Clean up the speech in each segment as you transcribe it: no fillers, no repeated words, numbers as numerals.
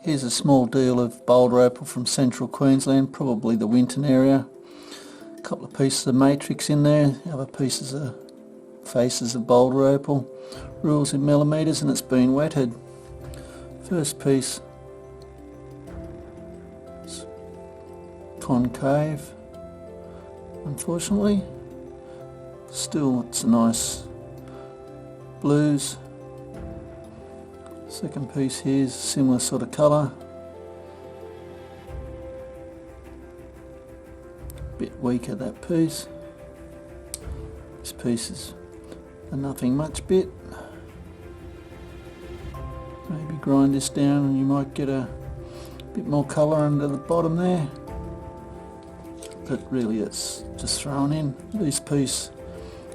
Here's a small deal of Boulder Opal from central Queensland, probably the Winton area. A couple of pieces of matrix in there, other pieces of faces of Boulder Opal, rules in millimetres, and it's been wetted. First piece is concave, unfortunately. Still, it's a nice blues. Second piece here is a similar sort of colour. Bit weaker, that piece. This piece is a nothing much bit. Maybe grind this down and you might get a bit more colour under the bottom there. But really it's just thrown in. This piece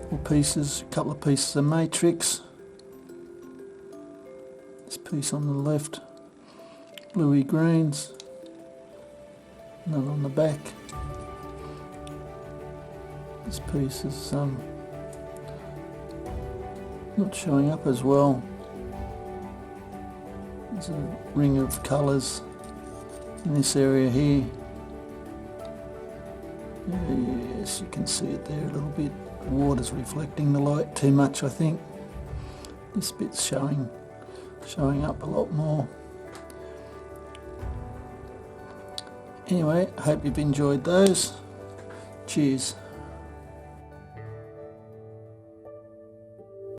or pieces, a couple of pieces of matrix. This piece on the left, bluey greens, none on the back. This piece is not showing up as well. There's a ring of colours in this area here. Yes, you can see it there a little bit. The water's reflecting the light too much, I think. This bit's showing up a lot more. Anyway, I hope you've enjoyed those. Cheers.